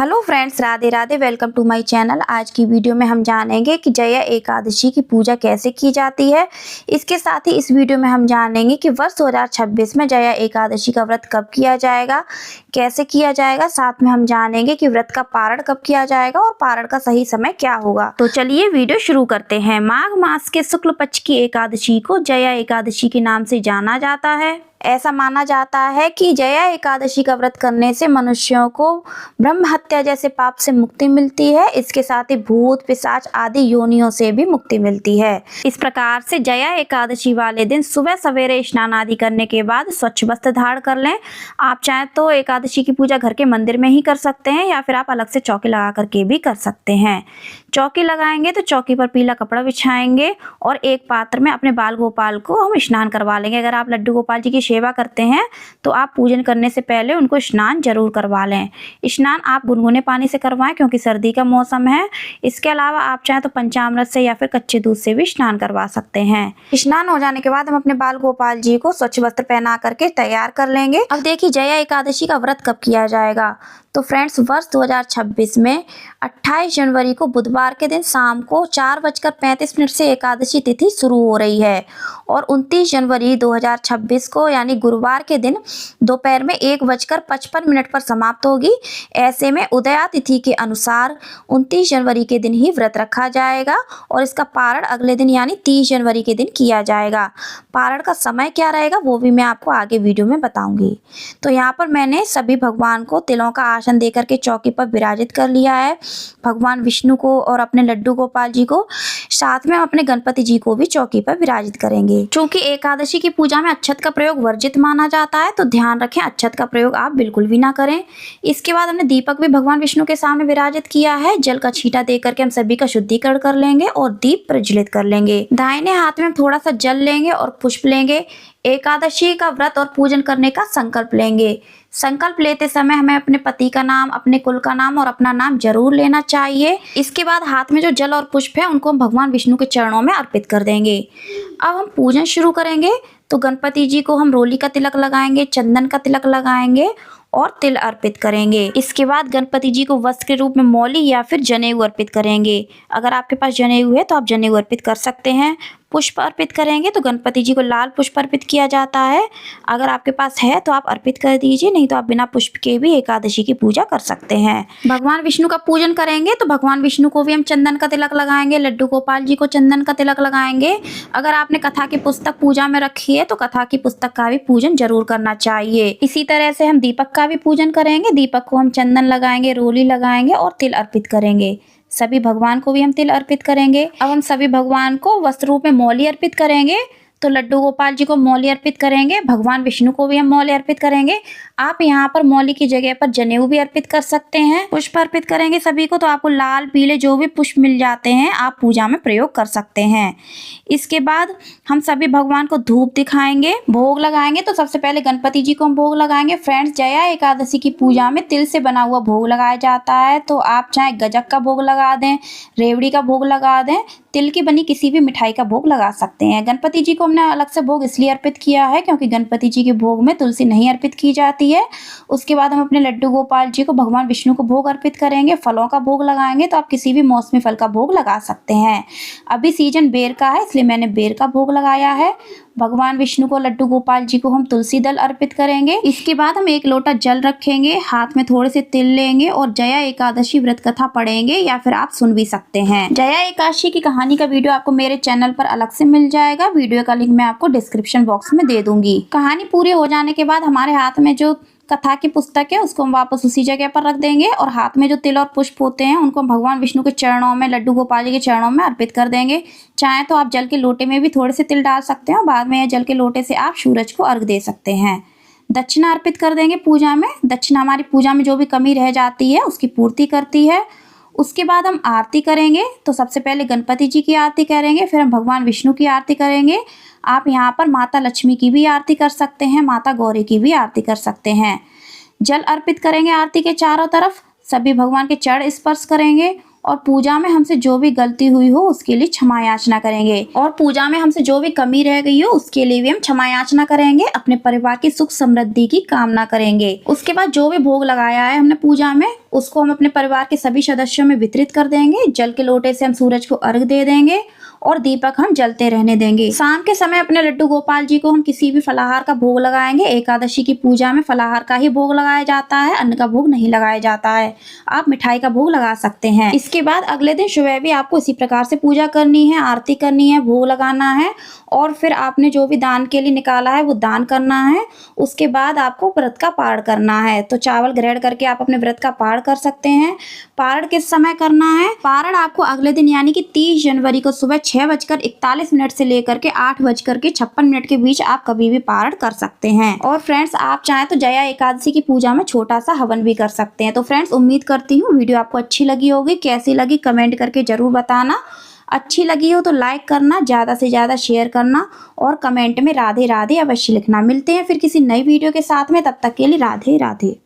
Hello friends, Radhe Radhe. Welcome to my channel. आज की video में हम जानेंगे कि जया एकादशी की पूजा कैसे की जाती है। इसके साथ ही इस वीडियो में हम जानेंगे कि वर्ष 2026 में जया एकादशी का व्रत कब किया जाएगा, कैसे किया जाएगा। साथ में हम जानेंगे कि व्रत का पारण कब किया जाएगा और पारण का सही समय क्या होगा। तो चलिए वीडियो शुरू करते हैं। माघ मास के शुक्ल पक्ष की एकादशी को जया एकादशी के नाम से जाना जाता है। ऐसा माना जाता है कि जया एकादशी का व्रत करने से मनुष्यों को ब्रह्म हत्या जैसे पाप से मुक्ति मिलती है। इसके साथ ही भूत पिशाच आदि योनियों से भी मुक्ति मिलती है। इस प्रकार से जया एकादशी वाले दिन सुबह सवेरे स्नान आदि करने के बाद स्वच्छ वस्त्र धारण कर लें। आप चाहें तो एकादशी की पूजा घर के मंदिर में ही कर सकते हैं या फिर आप अलग से चौकी लगा करके भी कर सकते हैं। चौकी लगाएंगे तो चौकी पर पीला कपड़ा बिछाएंगे और एक पात्र में अपने बाल गोपाल को हम स्नान करवा लेंगे। अगर आप लड्डू गोपाल जी की सेवा करते हैं तो आप पूजन करने से पहले उनको स्नान जरूर करवा लें। स्नान आप गुनगुने पानी से करवाएं क्योंकि सर्दी का मौसम है। इसके अलावा आप चाहें तो पंचामृत से या फिर कच्चे दूध से भी स्नान करवा सकते हैं। स्नान हो जाने के बाद हम अपने बाल गोपाल जी को स्वच्छ वस्त्र पहना करके तैयार कर लेंगे। अब देखिए जया एकादशी का व्रत कब किया जाएगा। तो फ्रेंड्स, वर्ष 2026 में 28 जनवरी को बुधवार के दिन शाम को 4:35 से एकादशी तिथि शुरू हो रही है और 29 जनवरी 2026 को यानी गुरुवार के दिन दोपहर में 1:55 पर समाप्त होगी। ऐसे में उदया तिथि के अनुसार 29 जनवरी के दिन ही व्रत रखा जाएगा और इसका पारण अगले दिन यानी 30 जनवरी के दिन किया जाएगा। पारण का समय क्या रहेगा वो भी मैं आपको आगे वीडियो में बताऊंगी। तो यहाँ पर मैंने सभी भगवान को तिलों का आसन देकर के चौकी पर विराजित कर लिया है। भगवान विष्णु को और अपने लड्डू गोपाल जी को, साथ में हम अपने गणपति जी को भी चौकी पर विराजित करेंगे। क्योंकि एकादशी की पूजा में अक्षत का प्रयोग वर्जित माना जाता है तो ध्यान रखें अक्षत का प्रयोग आप बिल्कुल भी ना करें। इसके बाद हमने दीपक भी भगवान विष्णु के सामने विराजित किया है। जल का छींटा दे करके हम सभी का शुद्धिकरण कर लेंगे और दीप प्रज्वलित कर लेंगे। दाहिने हाथ में हम थोड़ा सा जल लेंगे और पुष्प लेंगे। एकादशी का व्रत और पूजन करने का संकल्प लेंगे। संकल्प लेते समय हमें अपने पति का नाम, अपने कुल का नाम और अपना नाम जरूर लेना चाहिए। इसके बाद हाथ में जो जल और पुष्प है उनको हम भगवान विष्णु के चरणों में अर्पित कर देंगे। अब हम पूजन शुरू करेंगे। तो गणपति जी को हम रोली का तिलक लगाएंगे, चंदन का तिलक लगाएंगे और तिल अर्पित करेंगे। इसके बाद गणपति जी को वस्त्र के रूप में मौली या फिर जनेऊ अर्पित करेंगे। अगर आपके पास जनेऊ है तो आप जनेऊ अर्पित कर सकते हैं। पुष्प अर्पित करेंगे तो गणपति जी को लाल पुष्प अर्पित किया जाता है। अगर आपके पास है तो आप अर्पित कर दीजिए, नहीं तो आप बिना पुष्प के भी एकादशी की पूजा कर सकते हैं। भगवान विष्णु का पूजन करेंगे तो भगवान विष्णु को भी हम चंदन का तिलक लगाएंगे, लड्डू गोपाल जी को चंदन का तिलक लगाएंगे। अगर आपने कथा की पुस्तक पूजा में रखी है तो कथा की पुस्तक का भी पूजन जरूर करना चाहिए। इसी तरह से हम दीपक का भी पूजन करेंगे। दीपक को हम चंदन लगाएंगे, रोली लगाएंगे और तिल अर्पित करेंगे। सभी भगवान को भी हम तिल अर्पित करेंगे। अब हम सभी भगवान को वस्त्र रूप में मौली अर्पित करेंगे। तो लड्डू गोपाल जी को मौली अर्पित करेंगे, भगवान विष्णु को भी हम मौली अर्पित करेंगे। आप यहाँ पर मौली की जगह पर जनेऊ भी अर्पित कर सकते हैं। पुष्प अर्पित करेंगे सभी को, तो आपको लाल पीले जो भी पुष्प मिल जाते हैं आप पूजा में प्रयोग कर सकते हैं। इसके बाद हम सभी भगवान को धूप दिखाएंगे, भोग लगाएंगे। तो सबसे पहले गणपति जी को हम भोग लगाएंगे। फ्रेंड्स, जया एकादशी की पूजा में तिल से बना हुआ भोग लगाया जाता है। तो आप चाहे गजक का भोग लगा दें, रेवड़ी का भोग लगा दें, तिल की बनी किसी भी मिठाई का भोग लगा सकते हैं। गणपति जी को हमने अलग से भोग इसलिए अर्पित किया है क्योंकि गणपति जी के भोग में तुलसी नहीं अर्पित की जाती है। उसके बाद हम अपने लड्डू गोपाल जी को, भगवान विष्णु को भोग अर्पित करेंगे। फलों का भोग लगाएंगे तो आप किसी भी मौसमी फल का भोग लगा सकते हैं। अभी सीजन बेर का है इसलिए मैंने बेर का भोग लगाया है। भगवान विष्णु को, लड्डू गोपाल जी को हम तुलसी दल अर्पित करेंगे। इसके बाद हम एक लोटा जल रखेंगे, हाथ में थोड़े से तिल लेंगे और जया एकादशी व्रत कथा पढ़ेंगे या फिर आप सुन भी सकते हैं। जया एकादशी की कहानी का वीडियो आपको मेरे चैनल पर अलग से मिल जाएगा। वीडियो का लिंक मैं आपको डिस्क्रिप्शन बॉक्स में दे दूंगी। कहानी पूरी हो जाने के बाद हमारे हाथ में जो कथा की पुस्तक है उसको हम वापस उसी जगह पर रख देंगे और हाथ में जो तिल और पुष्प होते हैं उनको हम भगवान विष्णु के चरणों में, लड्डू गोपाल जी के चरणों में अर्पित कर देंगे। चाहे तो आप जल के लोटे में भी थोड़े से तिल डाल सकते हैं। बाद में जल के लोटे से आप सूरज को अर्घ दे सकते हैं। दक्षिणा अर्पित कर देंगे पूजा में। दक्षिणा हमारी पूजा में जो भी कमी रह जाती है उसकी पूर्ति करती है। उसके बाद हम आरती करेंगे। तो सबसे पहले गणपति जी की आरती करेंगे, फिर हम भगवान विष्णु की आरती करेंगे। आप यहाँ पर माता लक्ष्मी की भी आरती कर सकते हैं, माता गौरी की भी आरती कर सकते हैं। जल अर्पित करेंगे आरती के चारों तरफ। सभी भगवान के चरण स्पर्श करेंगे। और पूजा में हमसे जो भी गलती हुई हो उसके लिए क्षमा याचना करेंगे और पूजा में हमसे जो भी कमी रह गई हो उसके लिए भी हम क्षमा याचना करेंगे। अपने परिवार की सुख समृद्धि की कामना करेंगे। उसके बाद जो भी भोग लगाया है हमने पूजा में उसको हम अपने परिवार के सभी सदस्यों में वितरित कर देंगे। जल के लोटे से हम सूरज को अर्घ दे देंगे और दीपक हम जलते रहने देंगे। शाम के समय अपने लड्डू गोपाल जी को हम किसी भी फलाहार का भोग लगाएंगे। एकादशी की पूजा में फलाहार का ही भोग लगाया जाता है, अन्न का भोग नहीं लगाया जाता है। आप मिठाई का भोग लगा सकते हैं। इसके बाद अगले दिन सुबह भी आपको इसी प्रकार से पूजा करनी है, आरती करनी है, भोग लगाना है और फिर आपने जो भी दान के लिए निकाला है वो दान करना है। उसके बाद आपको व्रत का पारण करना है। तो चावल ग्रहण करके आप अपने व्रत का पारण कर सकते हैं। पारण किस समय करना है? पारण आपको अगले दिन यानी कि 30 जनवरी को सुबह 6:41 से लेकर के 8:56 के बीच आप कभी भी पारण कर सकते हैं। और फ्रेंड्स आप चाहें तो जया एकादशी की पूजा में छोटा सा हवन भी कर सकते हैं। तो फ्रेंड्स उम्मीद करती हूँ वीडियो आपको अच्छी लगी होगी। कैसी लगी कमेंट करके जरूर बताना। अच्छी लगी हो तो लाइक करना, ज़्यादा से ज़्यादा शेयर करना और कमेंट में राधे राधे अवश्य लिखना। मिलते हैं फिर किसी नई वीडियो के साथ में, तब तक के लिए राधे राधे।